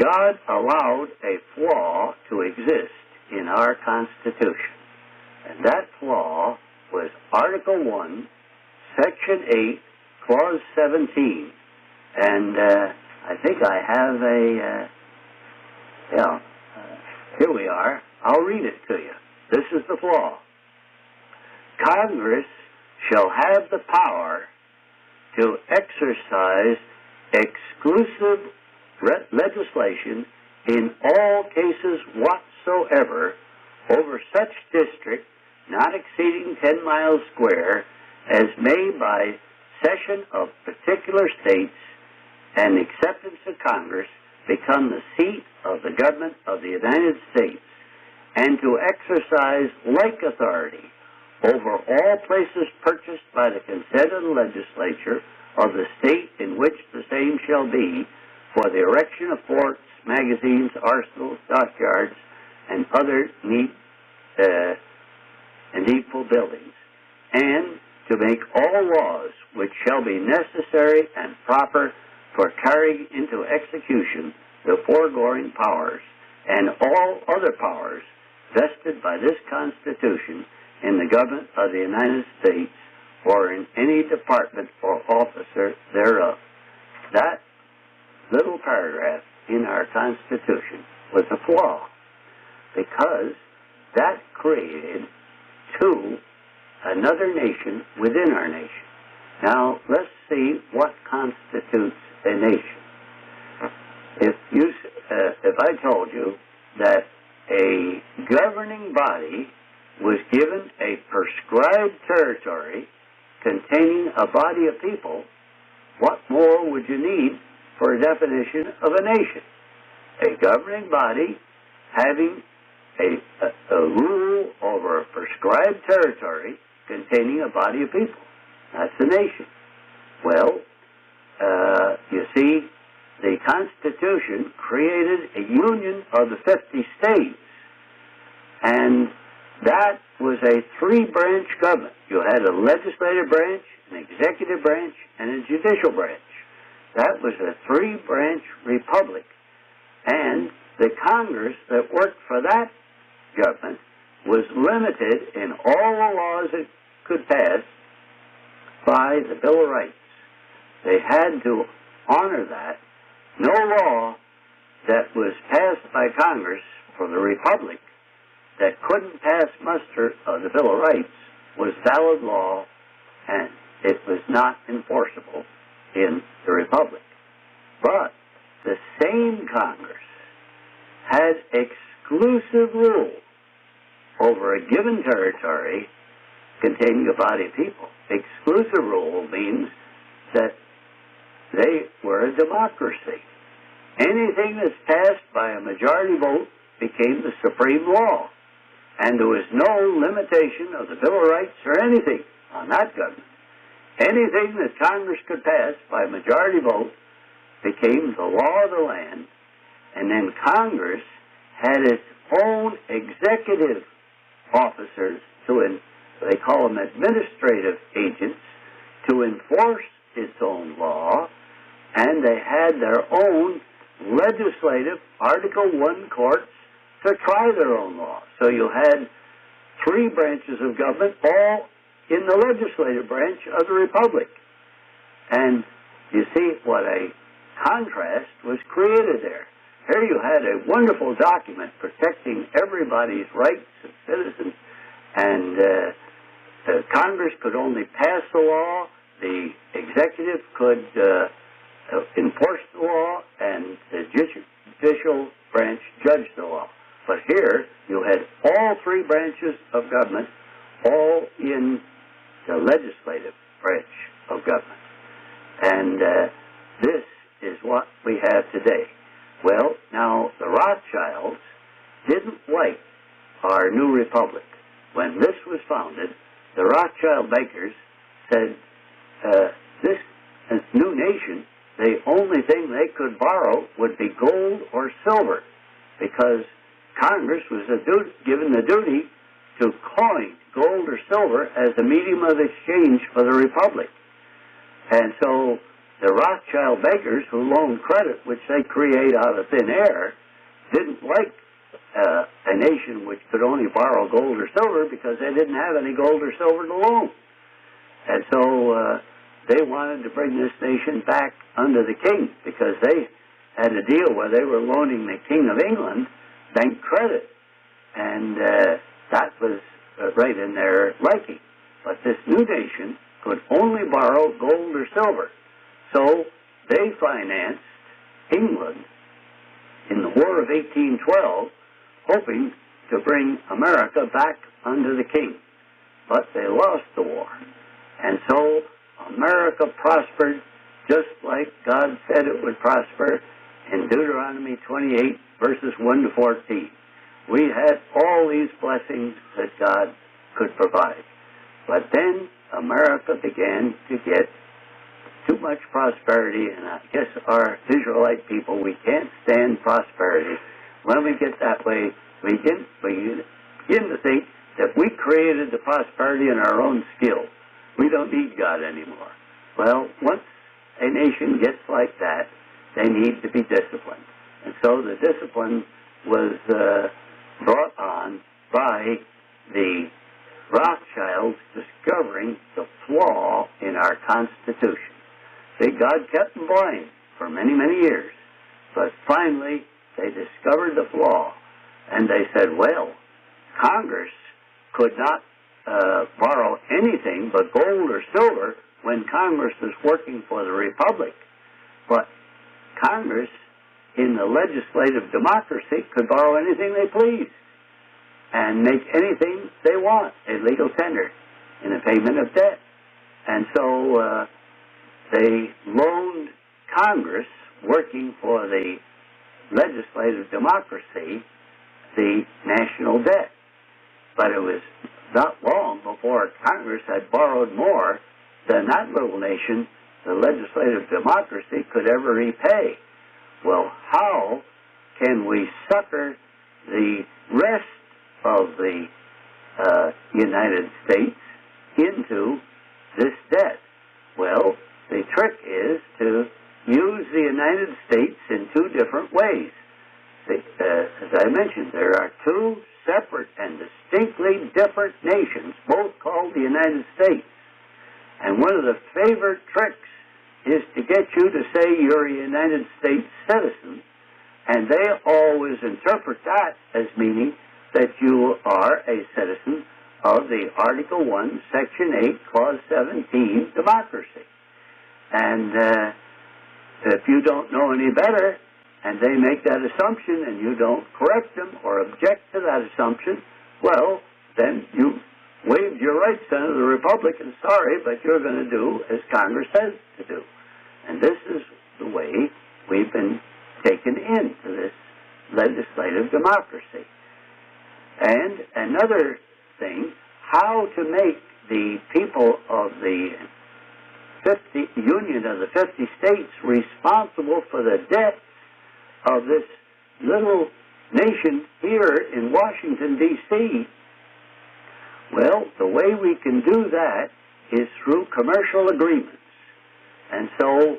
God allowed a flaw to exist in our Constitution, and that flaw was Article 1, Section 8, Clause 17. And I think I have here we are. I'll read it to you. This is the flaw. Congress shall have the power to exercise exclusive legislation in all cases whatsoever over such district not exceeding 10 miles square as may by cession of particular states and acceptance of Congress become the seat of the government of the United States, and to exercise like authority over all places purchased by the consent of the legislature of the state in which the same shall be for the erection of forts, magazines, arsenals, dockyards, and other needful buildings, and to make all laws which shall be necessary and proper for carrying into execution the foregoing powers and all other powers vested by this Constitution in the government of the United States or in any department or officer thereof. That little paragraph in our Constitution was a flaw because that created another nation within our nation. Now, let's see what constitutes a nation. If I told you that a governing body was given a prescribed territory containing a body of people, what more would you need for a definition of a nation? A governing body having a rule over a prescribed territory containing a body of people. That's a nation. Well, you see, the Constitution created a union of the 50 states, and that was a three-branch government. You had a legislative branch, an executive branch, and a judicial branch. That was a three-branch republic, and the Congress that worked for that government was limited in all the laws it could pass by the Bill of Rights. They had to honor that. No law that was passed by Congress for the Republic that couldn't pass muster of the Bill of Rights was valid law, and it was not enforceable in the Republic. But the same Congress had exclusive rule over a given territory containing a body of people. Exclusive rule means that they were a democracy. Anything that's passed by a majority vote became the supreme law, and there was no limitation of the Bill of Rights or anything on that government. Anything that Congress could pass by a majority vote became the law of the land, and then Congress had its own executive officers, they call them administrative agents, to enforce its own law, and they had their own legislative Article 1 courts to try their own law. So you had three branches of government, all in the legislative branch of the Republic. And you see what a contrast was created there. Here you had a wonderful document protecting everybody's rights as citizens, and Congress could only pass the law, the executive could enforce the law, and the judicial branch judged the law. But here you had all three branches of government all in the legislative branch of government. And this is what we have today. Well, now, the Rothschilds didn't like our new republic. When this was founded, the Rothschild bankers said, this new nation, the only thing they could borrow would be gold or silver, because Congress was given the duty to coin gold or silver as a medium of exchange for the republic. And so the Rothschild bankers who loaned credit, which they create out of thin air, didn't like a nation which could only borrow gold or silver because they didn't have any gold or silver to loan. And so they wanted to bring this nation back under the king because they had a deal where they were loaning the King of England bank credit. And that was right in their liking. But this new nation could only borrow gold or silver. So they financed England in the War of 1812, hoping to bring America back under the king. But they lost the war. And so America prospered just like God said it would prosper in Deuteronomy 28, verses 1 to 14. We had all these blessings that God could provide. But then America began to get too much prosperity, and I guess our Israelite people, we can't stand prosperity. When we get that way, we begin to think that we created the prosperity in our own skill. We don't need God anymore. Well, once a nation gets like that, they need to be disciplined. And so the discipline was brought on by the Rothschilds discovering the flaw in our Constitution. See, God kept them blind for many, many years. But finally, they discovered the flaw. And they said, well, Congress could not borrow anything but gold or silver when Congress was working for the Republic. But Congress, in the legislative democracy, could borrow anything they please and make anything they want a legal tender in a payment of debt. And so they loaned Congress, working for the legislative democracy, the national debt. But it was not long before Congress had borrowed more than that little nation, the legislative democracy, could ever repay. Well, how can we sucker the rest of the United States into this debt? Well, the trick is to use the United States in two different ways. As I mentioned, there are two separate and distinctly different nations, both called the United States. And one of the favorite tricks is to get you to say you're a United States citizen, and they always interpret that as meaning that you are a citizen of the Article 1, Section 8, Clause 17 democracy. And if you don't know any better, and they make that assumption, and you don't correct them or object to that assumption, well, then you waived your rights under the Republic, and sorry, but you're going to do as Congress says to do. And this is the way we've been taken into this legislative democracy. And another thing, how to make the people of the Union of the 50 states responsible for the debts of this little nation here in Washington, D.C. Well, the way we can do that is through commercial agreements. And so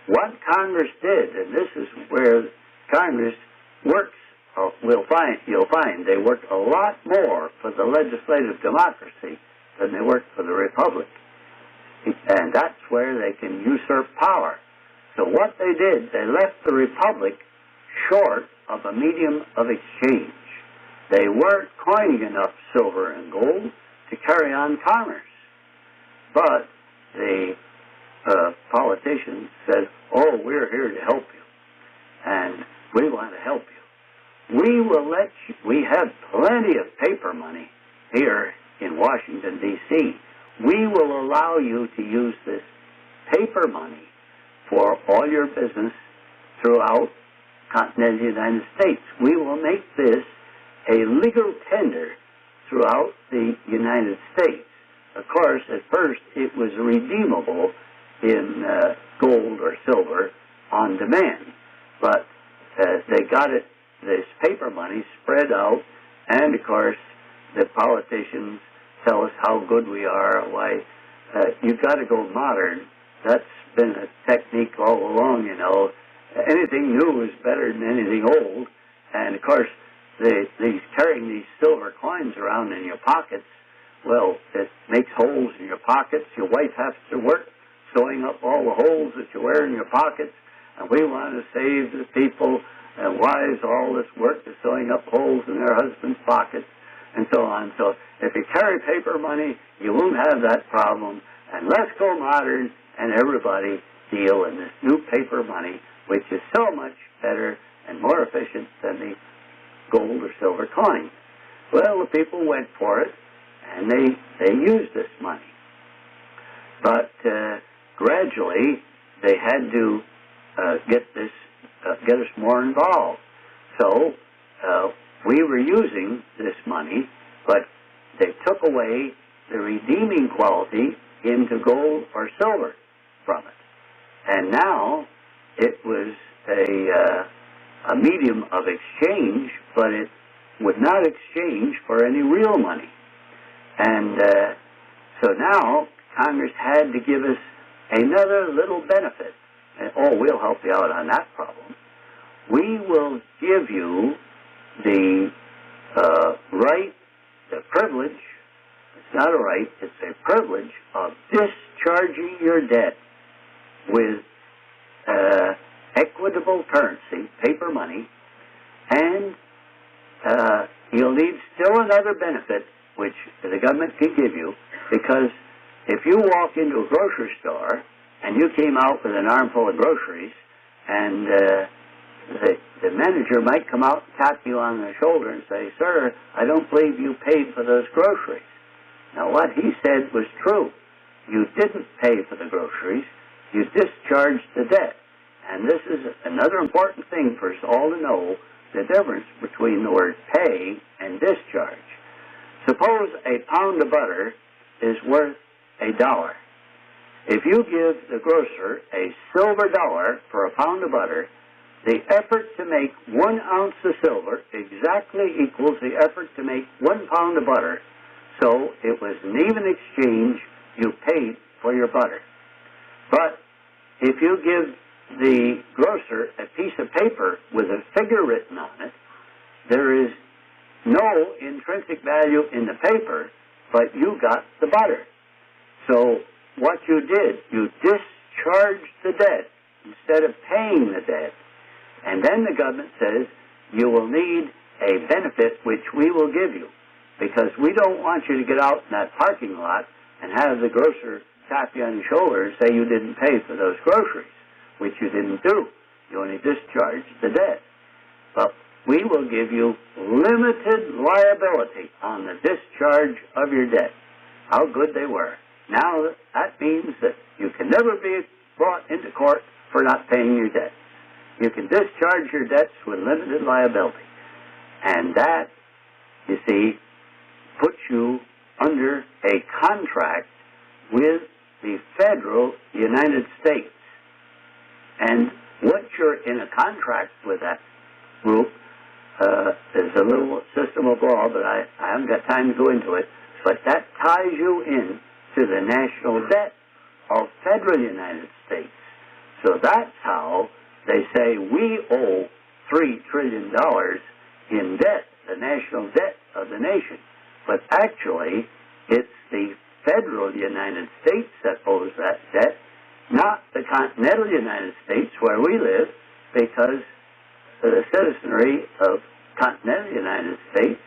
what Congress did, and this is where Congress works, you'll find they work a lot more for the legislative democracy than they work for the Republic. And that's where they can usurp power. So what they did, they left the Republic short of a medium of exchange. They weren't coining enough silver and gold to carry on commerce. But the politicians said, oh, we're here to help you, and we want to help you. We will let you, we have plenty of paper money here in Washington, D.C. We will allow you to use this paper money for all your business throughout continental United States. We will make this a legal tender throughout the United States. Of course, at first it was redeemable in gold or silver on demand, but they got it, this paper money spread out, and of course the politicians tell us how good we are, why you've got to go modern That's been a technique all along, you know. Anything new is better than anything old. And, of course, carrying these silver coins around in your pockets, well, it makes holes in your pockets. Your wife has to work sewing up all the holes that you wear in your pockets. And we want to save the people and wives all this work of sewing up holes in their husbands' pockets and so on. So if you carry paper money, you won't have that problem. And let's go modern and everybody deal in this new paper money, which is so much better and more efficient than the gold or silver coin. Well, the people went for it, and they used this money. But gradually, they had to get us more involved. So we were using this money, but they took away the redeeming quality into gold or silver from it. And now it was a medium of exchange, but it would not exchange for any real money. And so now Congress had to give us another little benefit. And, we'll help you out on that problem. We will give you the right, the privilege, it's not a right, it's a privilege of discharging your debt with equitable currency, paper money, and you'll need still another benefit which the government can give you, because if you walk into a grocery store and you came out with an armful of groceries, and the manager might come out and tap you on the shoulder and say, "Sir, I don't believe you paid for those groceries." Now, what he said was true. You didn't pay for the groceries. You discharged the debt. And this is another important thing for us all to know, the difference between the word pay and discharge. Suppose a pound of butter is worth $1. If you give the grocer a silver dollar for a pound of butter, the effort to make 1 ounce of silver exactly equals the effort to make 1 pound of butter. So it was an even exchange. You paid for your butter. But if you give the grocer a piece of paper with a figure written on it, there is no intrinsic value in the paper, but you got the butter. So what you did, you discharged the debt instead of paying the debt. And then the government says, you will need a benefit which we will give you, because we don't want you to get out in that parking lot and have the grocer tap you on the shoulder and say you didn't pay for those groceries, which you didn't do. You only discharged the debt. But we will give you limited liability on the discharge of your debt. How good they were. Now that means that you can never be brought into court for not paying your debt. You can discharge your debts with limited liability. And that, you see, puts you under a contract with the federal United States. And once you're in a contract with that group, there's a little system of law, but I haven't got time to go into it, but that ties you in to the national debt of federal United States. So that's how they say we owe $3 trillion in debt, the national debt of the nation. But actually, it's the federal United States that owes that debt, not the continental United States where we live, because the citizenry of continental United States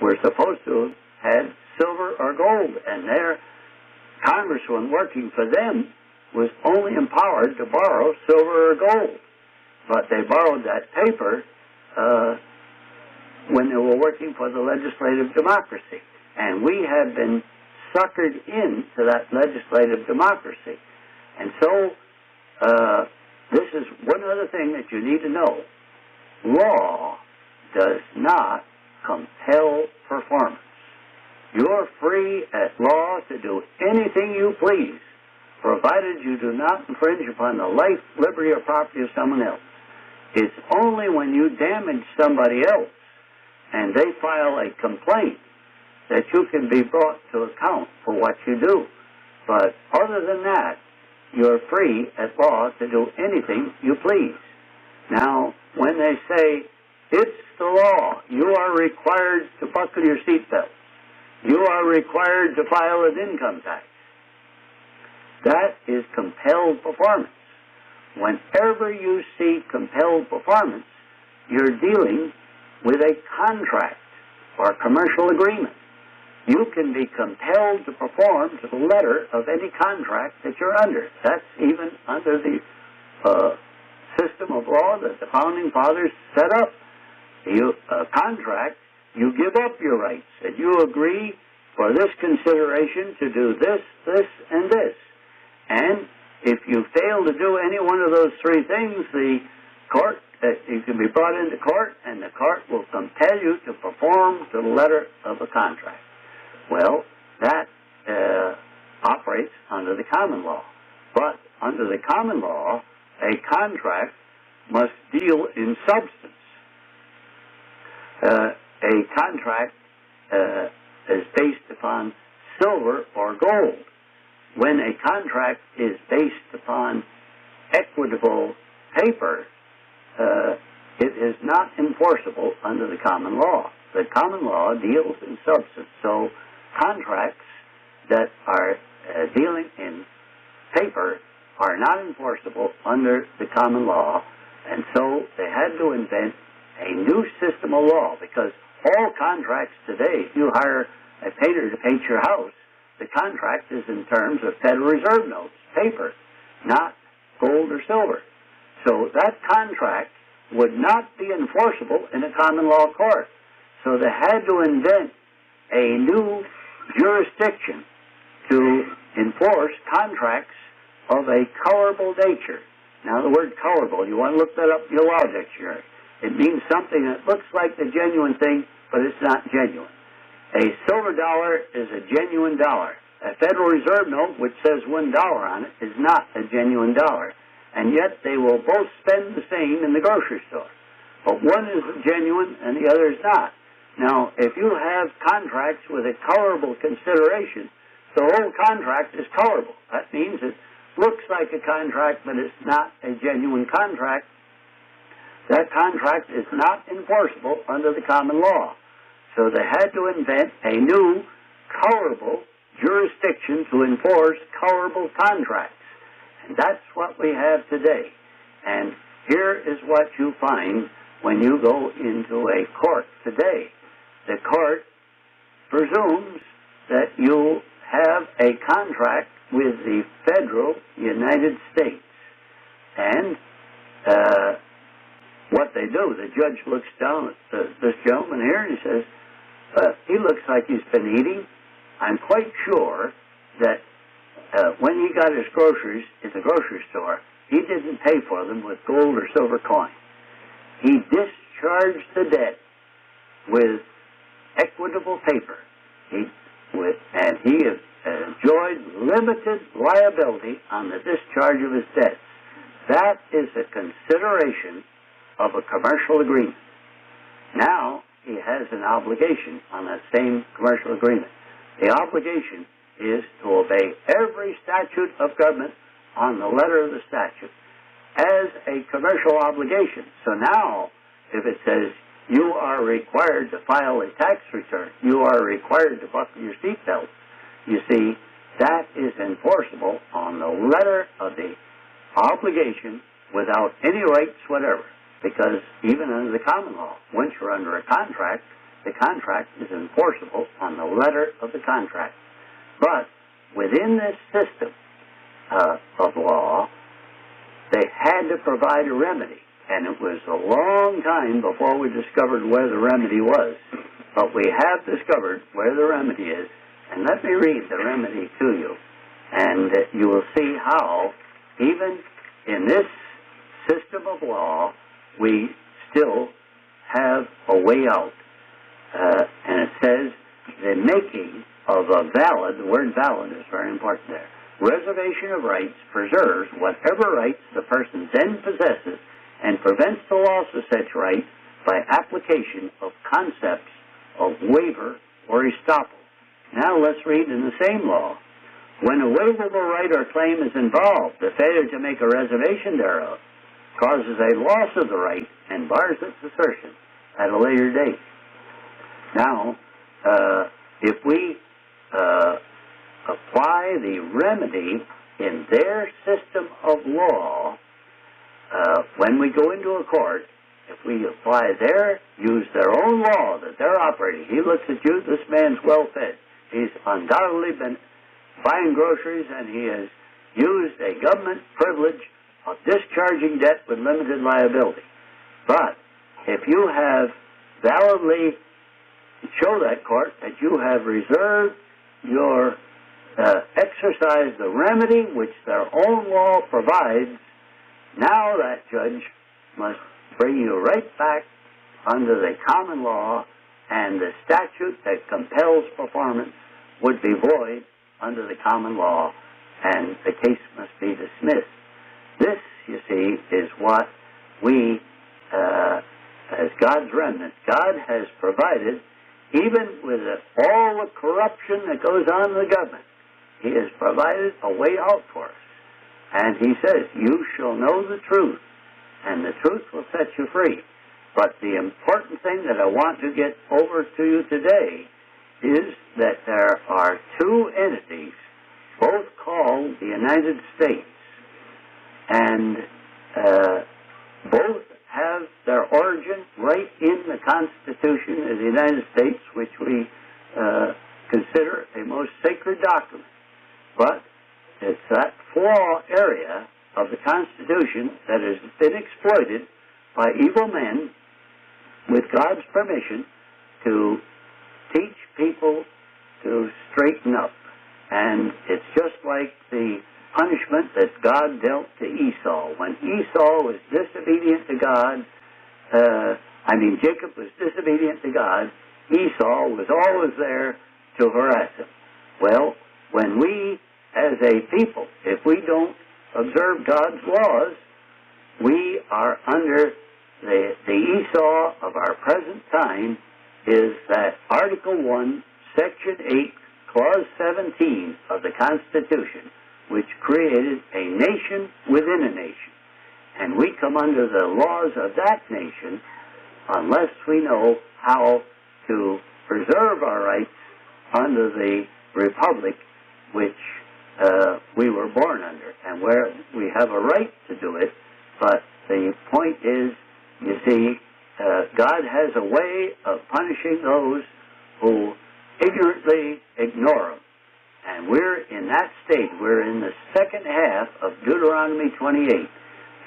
were supposed to have had silver or gold, and their congressman working for them was only empowered to borrow silver or gold. But they borrowed that paper when they were working for the legislative democracy. And we have been suckered into that legislative democracy. And so this is one other thing that you need to know. Law does not compel performance. You're free at law to do anything you please, provided you do not infringe upon the life, liberty, or property of someone else. It's only when you damage somebody else and they file a complaint that you can be brought to account for what you do. But other than that, you're free at law to do anything you please. Now, when they say, it's the law, you are required to buckle your seatbelt, you are required to file an income tax, that is compelled performance. Whenever you see compelled performance, you're dealing with a contract or a commercial agreement. You can be compelled to perform to the letter of any contract that you're under. That's even under the system of law that the Founding Fathers set up. A contract, you give up your rights, and you agree for this consideration to do this, this, and this. And if you fail to do any one of those three things, the court, you can be brought into court, and the court will compel you to perform to the letter of a contract. Well, that operates under the common law. But under the common law, a contract must deal in substance. A contract is based upon silver or gold. When a contract is based upon equitable paper, it is not enforceable under the common law. The common law deals in substance. So contracts that are dealing in paper are not enforceable under the common law, and so they had to invent a new system of law, because all contracts today, if you hire a painter to paint your house, the contract is in terms of Federal Reserve notes, paper, not gold or silver. So that contract would not be enforceable in a common law court. So they had to invent a new jurisdiction to enforce contracts of a colorable nature. Now, the word colorable, you want to look that up in your law dictionary. It means something that looks like the genuine thing, but it's not genuine. A silver dollar is a genuine dollar. A Federal Reserve note, which says $1 on it, is not a genuine dollar. And yet they will both spend the same in the grocery store. But one is genuine and the other is not. Now, if you have contracts with a colorable consideration, the whole contract is colorable. That means it looks like a contract, but it's not a genuine contract. That contract is not enforceable under the common law. So they had to invent a new colorable jurisdiction to enforce colorable contracts. And that's what we have today. And here is what you find when you go into a court today. The court presumes that you have a contract with the federal United States. And what they do, the judge looks down at this gentleman here and he says, he looks like he's been eating. I'm quite sure that when he got his groceries in the grocery store, he didn't pay for them with gold or silver coin. He discharged the debt with equitable paper. And he enjoyed limited liability on the discharge of his debts. That is a consideration of a commercial agreement. Now he has an obligation on that same commercial agreement. The obligation is to obey every statute of government on the letter of the statute as a commercial obligation. So now, if it says you are required to file a tax return, you are required to buckle your seatbelt, you see, that is enforceable on the letter of the obligation without any rights whatever. Because even under the common law, once you're under a contract, the contract is enforceable on the letter of the contract. But within this system of law, they had to provide a remedy. And it was a long time before we discovered where the remedy was. But we have discovered where the remedy is. And let me read the remedy to you. And you will see how, even in this system of law, we still have a way out. And it says, the making of a valid, the word valid is very important there, reservation of rights preserves whatever rights the person then possesses and prevents the loss of such right by application of concepts of waiver or estoppel. Now let's read in the same law. When a waivable right or claim is involved, the failure to make a reservation thereof causes a loss of the right and bars its assertion at a later date. Now, if we apply the remedy in their system of law, when we go into a court, if we use their own law that they're operating, he looks at you, this man's well fed. He's undoubtedly been buying groceries, and he has used a government privilege of discharging debt with limited liability. But if you have validly show that court that you have reserved your exercise the remedy which their own law provides, now that judge must bring you right back under the common law, and the statute that compels performance would be void under the common law, and the case must be dismissed. This, you see, is what we, as God's remnant, God has provided, even with all the corruption that goes on in the government, he has provided a way out for us. And he says, you shall know the truth, and the truth will set you free. But the important thing that I want to get over to you today is that there are two entities, both called the United States, and both have their origin right in the Constitution of the United States, which we consider a most sacred document. But it's that flaw area of the Constitution that has been exploited by evil men with God's permission to teach people to straighten up. And it's just like the punishment that God dealt to Esau. When Esau was disobedient to God, Jacob was disobedient to God, Esau was always there to harass him. Well, when we, as a people, if we don't observe God's laws, we are under the Esau of our present time is that Article 1, Section 8, Clause 17 of the Constitution, which created a nation within a nation. And we come under the laws of that nation unless we know how to preserve our rights under the republic which we were born under, and where we have a right to do it. But the point is, you see, God has a way of punishing those who ignorantly ignore him. And we're in that state. We're in the second half of Deuteronomy 28.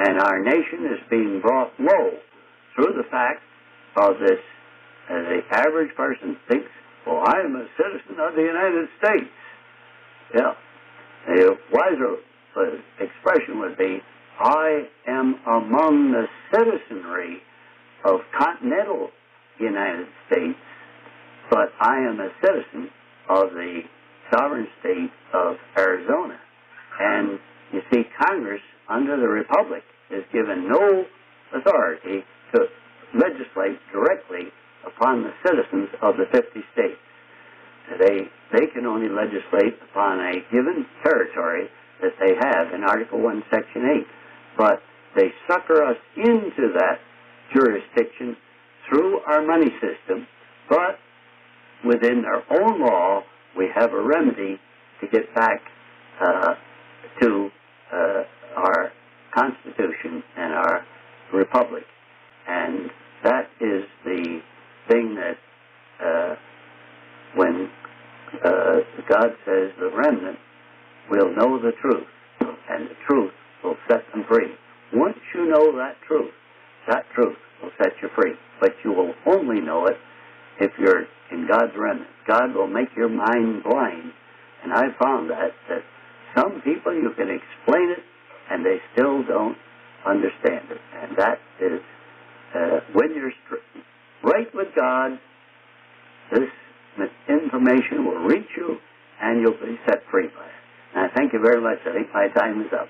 And our nation is being brought low through the fact of this. The average person thinks, well, I am a citizen of the United States. Yeah. The wiser expression would be, I am among the citizenry of continental United States, but I am a citizen of the sovereign state of Arizona. And you see, Congress, under the Republic, is given no authority to legislate directly upon the citizens of the 50 states. They can only legislate upon a given territory that they have in Article 1, Section 8. But they sucker us into that jurisdiction through our money system, but within their own law, we have a remedy to get back to our Constitution and our Republic. And that is the thing that when God says the remnant will know the truth, and the truth will set them free. Once you know that truth will set you free. But you will only know it if you're in God's remnant. God will make your mind blind. And I found that some people, you can explain it, and they still don't understand it. And that is, when you're right with God, this information will reach you, and you'll be set free by it. And I thank you very much. I think my time is up.